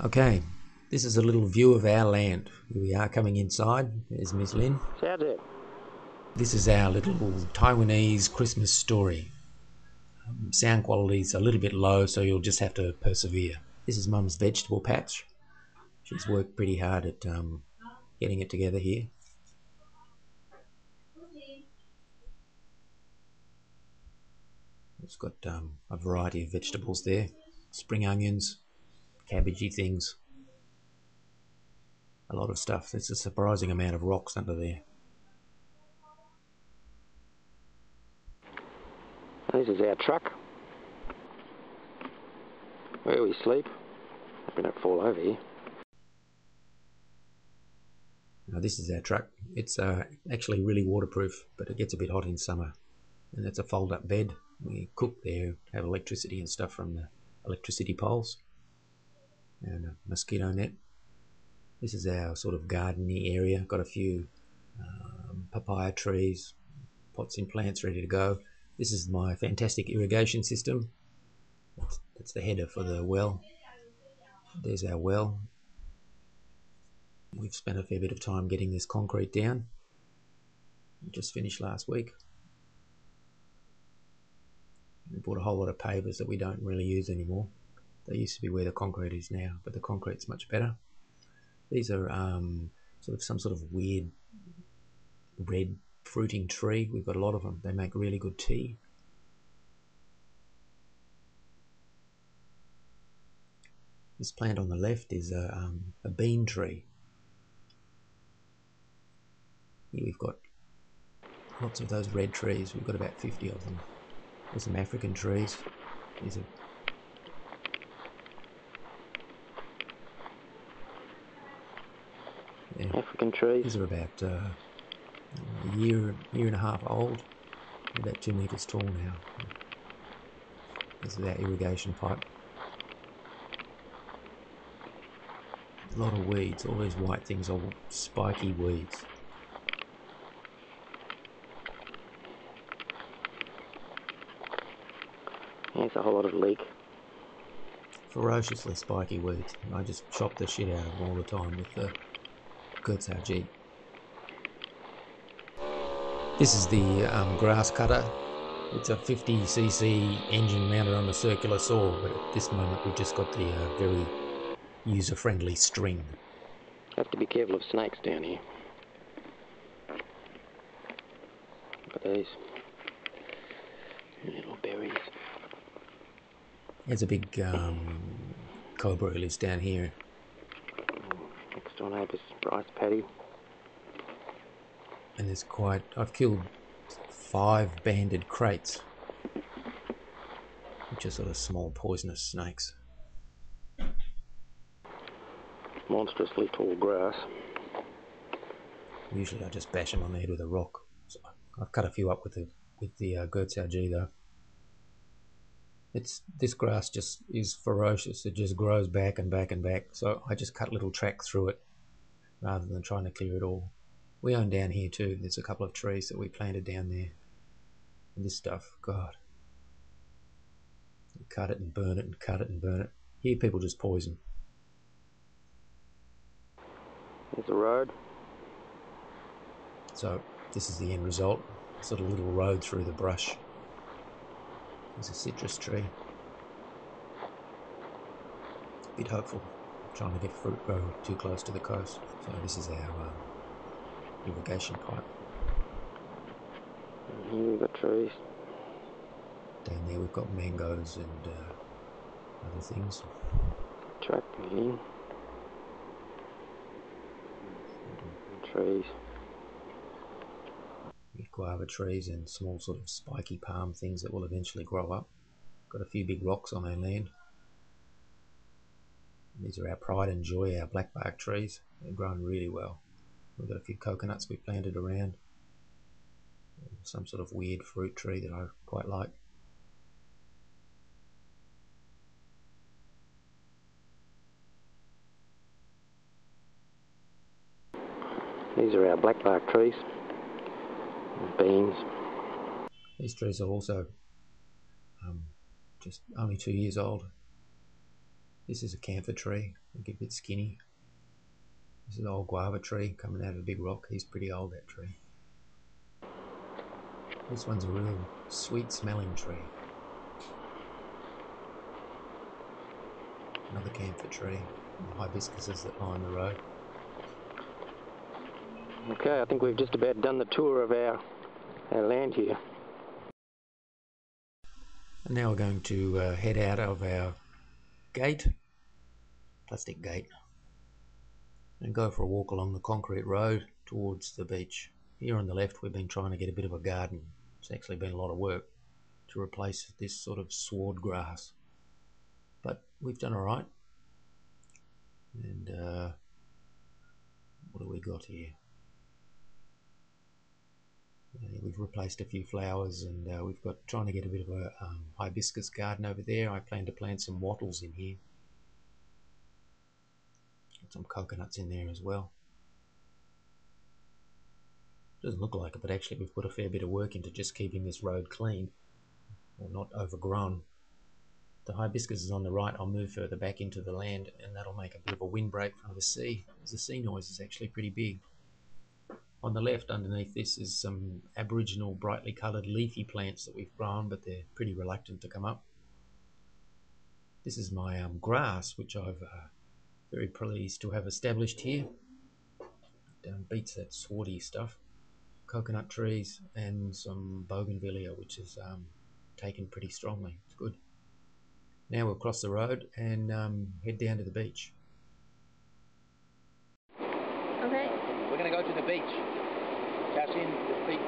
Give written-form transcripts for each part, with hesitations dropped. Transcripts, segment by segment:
Okay, this is a little view of our land. Here we are coming inside. There's Miss Lynn. How's it? This is our little Taiwanese Christmas story. Sound quality's a little bit low, so you'll just have to persevere. This is Mum's vegetable patch. She's worked pretty hard at getting it together here. It's got a variety of vegetables there. Spring onions, cabbagey things. A lot of stuff. There's a surprising amount of rocks under there. This is our truck where we sleep. Hope we don't fall over here. Now this is our truck. It's actually really waterproof, but it gets a bit hot in summer. And it's a fold-up bed. We cook there, have electricity and stuff from the electricity poles. And a mosquito net. This is our sort of garden-y area. Got a few papaya trees, pots and plants ready to go. This is my fantastic irrigation system. That's the header for the well. There's our well. We've spent a fair bit of time getting this concrete down. We just finished last week. We bought a whole lot of pavers that we don't really use anymore. They used to be where the concrete is now, but the concrete's much better. These are some sort of weird red fruiting tree. We've got a lot of them. They make really good tea. This plant on the left is a bean tree. Here we've got lots of those red trees. We've got about 50 of them. There's some African trees. These are African trees. These are about a year and a half old. They're about 2 meters tall now. This is our irrigation pipe. A lot of weeds. All these white things are spiky weeds. There's a whole lot of leek. Ferociously spiky weeds. I just chop the shit out of them all the time with the Taiwan. This is the grass cutter. It's a 50cc engine mounted on a circular saw, but at this moment we've just got the very user-friendly string. Have to be careful of snakes down here. Look at these little berries. There's a big cobra who lives down here. Next door neighbour's rice paddy. And there's I've killed 5 banded crates, which are sort of small poisonous snakes. Monstrously tall grass. Usually I just bash them on the head with a rock. So I've cut a few up with the Taiwan though. This grass just is ferocious. It just grows back and back and back. So I just cut a little track through it rather than trying to clear it all. We own down here too. There's a couple of trees that we planted down there. And this stuff, God. You cut it and burn it and cut it and burn it. Here people just poison. There's a road. So this is the end result. A sort of little road through the brush. There's a citrus tree. A bit hopeful. Trying to get fruit grow too close to the coast. So this is our irrigation pipe. And here we've got trees. Down there we've got mangoes and other things. Track again. Trees. Guava trees and small sort of spiky palm things that will eventually grow up. Got a few big rocks on our land. These are our pride and joy, our blackbark trees. They're growing really well. We've got a few coconuts we planted around. Some sort of weird fruit tree that I quite like. These are our blackbark trees. Beans. These trees are also just only 2 years old. This is a camphor tree, I think a bit skinny. This is an old guava tree coming out of a big rock. He's pretty old, that tree. This one's a real sweet smelling tree. Another camphor tree, and the hibiscuses that line the road. Okay, I think we've just about done the tour of our land here. And now we're going to head out of our gate, plastic gate, and go for a walk along the concrete road towards the beach. Here on the left we've been trying to get a bit of a garden. It's actually been a lot of work to replace this sort of sward grass, but we've done alright. And what do we got here? We've replaced a few flowers, and we've got trying to get a bit of a hibiscus garden over there. I plan to plant some wattles in here. Got some coconuts in there as well. Doesn't look like it, but actually we've put a fair bit of work into just keeping this road clean, or not overgrown. The hibiscus is on the right. I'll move further back into the land, and that'll make a bit of a windbreak from the sea, as the sea noise is actually pretty big. On the left, underneath this, is some aboriginal brightly coloured leafy plants that we've grown, but they're pretty reluctant to come up. This is my grass, which I've very pleased to have established here. It beats that swardy stuff. Coconut trees and some bougainvillea, which is taken pretty strongly. It's good. Now we'll cross the road and head down to the beach. Okay. We're going to go to the beach. Cash in the feet.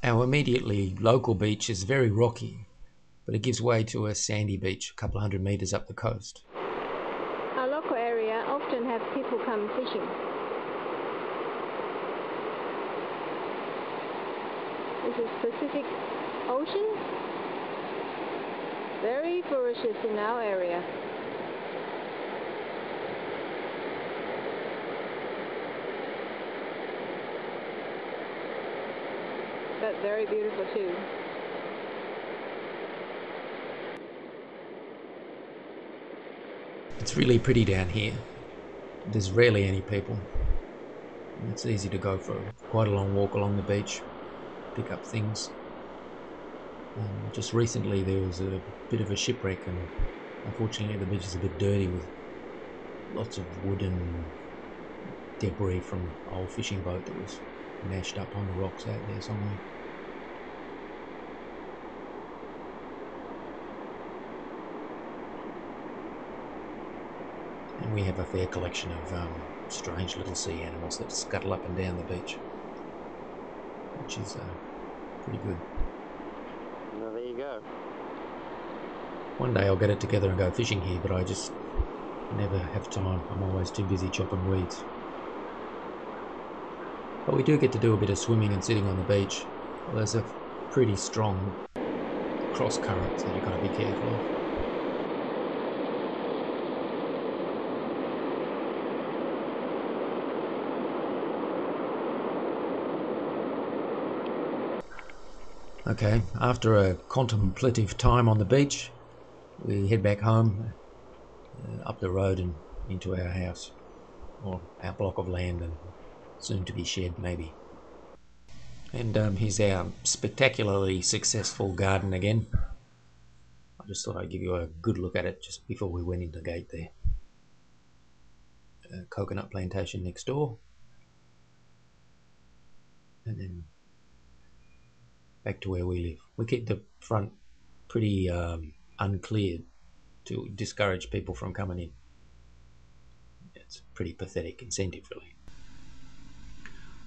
Our immediately local beach is very rocky, but it gives way to a sandy beach a couple of 100 metres up the coast. Our local area often have people come fishing. This is Pacific Ocean. Very ferocious in our area. But very beautiful too. It's really pretty down here. There's rarely any people. It's easy to go for quite a long walk along the beach, pick up things. Just recently there was a bit of a shipwreck, and unfortunately the beach is a bit dirty with lots of wood and debris from an old fishing boat that was mashed up on the rocks out there somewhere. And we have a fair collection of strange little sea animals that scuttle up and down the beach, which is pretty good. Well, there you go. One day I'll get it together and go fishing here, but I just never have time. I'm always too busy chopping weeds. But we do get to do a bit of swimming and sitting on the beach. Well, there's a pretty strong cross current that you've got to be careful of. Okay, after a contemplative time on the beach, we head back home, up the road and into our house, or our block of land, and soon to be shed maybe. And here's our spectacularly successful garden again. I just thought I'd give you a good look at it just before we went into the gate there. A coconut plantation next door, and then back to where we live. We keep the front pretty uncleared to discourage people from coming in. It's a pretty pathetic incentive, really.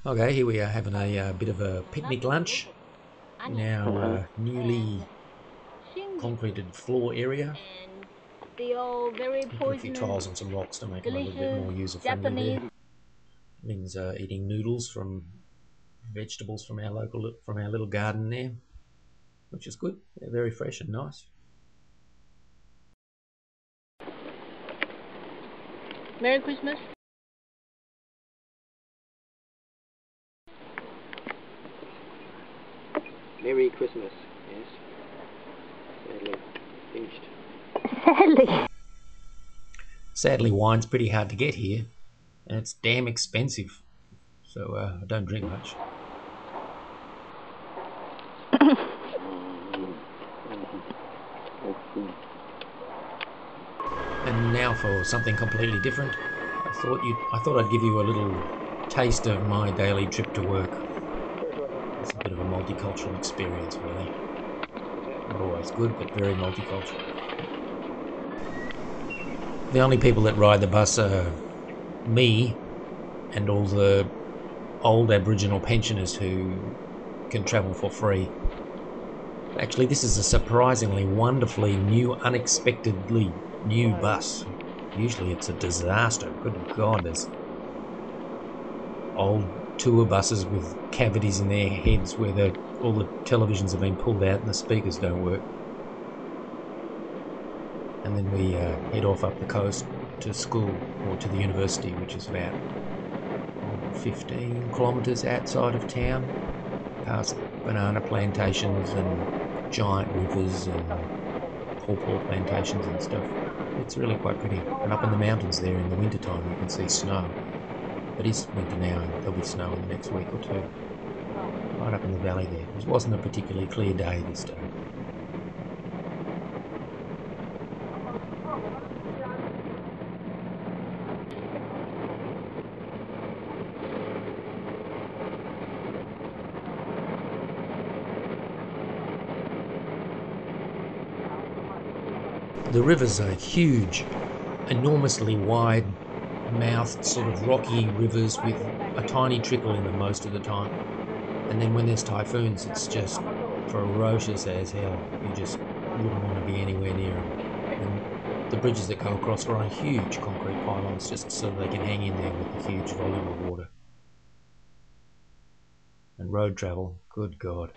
Okay, here we are having a bit of a picnic lunch in our newly concreted floor area. Very Put a few tiles and some rocks to make them a little bit more user-friendly there. Lynn's eating noodles from vegetables from our little garden there, which is good. They're very fresh and nice. Merry Christmas. Merry Christmas. Yes. Sadly finished. Sadly. Sadly, wine's pretty hard to get here, and it's damn expensive, so I don't drink much. And now for something completely different. I thought I'd give you a little taste of my daily trip to work. It's a bit of a multicultural experience, really. Not always good, but very multicultural. The only people that ride the bus are me and all the old Aboriginal pensioners who can travel for free. Actually, this is a surprisingly wonderfully new, unexpectedly new bus. Usually it's a disaster. Good God, there's old tour buses with cavities in their heads where all the televisions have been pulled out and the speakers don't work. And then we head off up the coast to school, or to the university, which is about 15 kilometres outside of town, past banana plantations and giant rivers and pawpaw plantations and stuff. It's really quite pretty. And up in the mountains there in the winter time you can see snow. It is winter now and there'll be snow in the next week or two. Right up in the valley there. It wasn't a particularly clear day this day. The rivers are huge, enormously wide mouthed sort of rocky rivers with a tiny trickle in them most of the time. And then when there's typhoons, it's just ferocious as hell. You just wouldn't want to be anywhere near them. And the bridges that go across are on huge concrete pylons just so they can hang in there with the huge volume of water. And road travel, good God.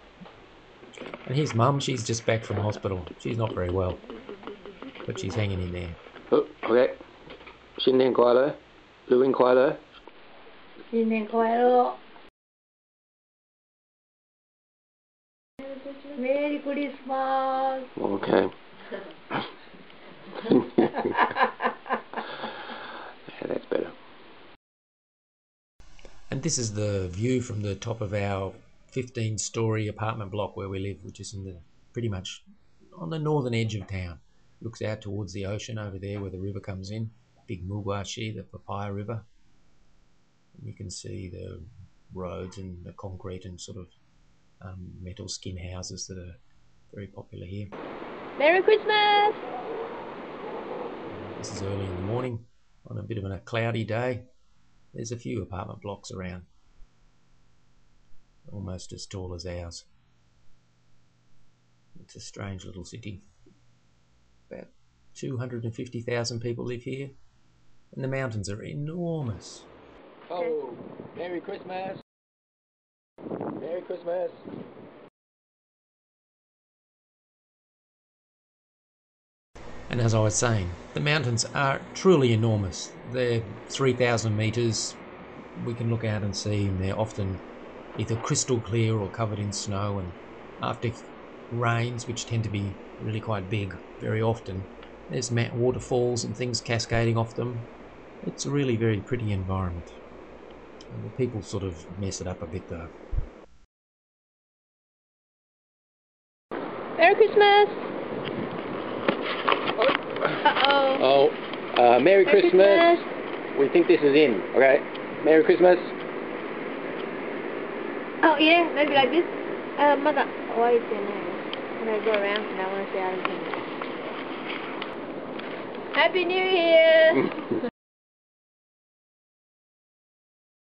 And here's Mum, she's just back from hospital. She's not very well, but she's hanging in there. Oh, okay. 新年快乐，录音快乐。新年快乐。Merry Christmas. Okay. Yeah, that's better. And this is the view from the top of our 15-storey apartment block where we live, which is pretty much on the northern edge of town. Looks out towards the ocean over there where the river comes in. Big Mugwashi, the Papaya River. And you can see the roads and the concrete and sort of metal skin houses that are very popular here. Merry Christmas. This is early in the morning on a bit of a cloudy day. There's a few apartment blocks around, almost as tall as ours. It's a strange little city. About 250,000 people live here, and the mountains are enormous. Oh, Merry Christmas. Merry Christmas. And as I was saying, the mountains are truly enormous. They're 3,000 metres. We can look out and see them. They're often either crystal clear or covered in snow, and after rains, which tend to be really quite big very often, there's waterfalls and things cascading off them. It's a really very pretty environment. And the people sort of mess it up a bit though. Merry Christmas. Uh-oh. Oh, Merry Christmas. We think this is in, okay? Merry Christmas. Oh, yeah, maybe like this. Mother, why is your name? I'm going to go around and I want to say other things. Happy New Year!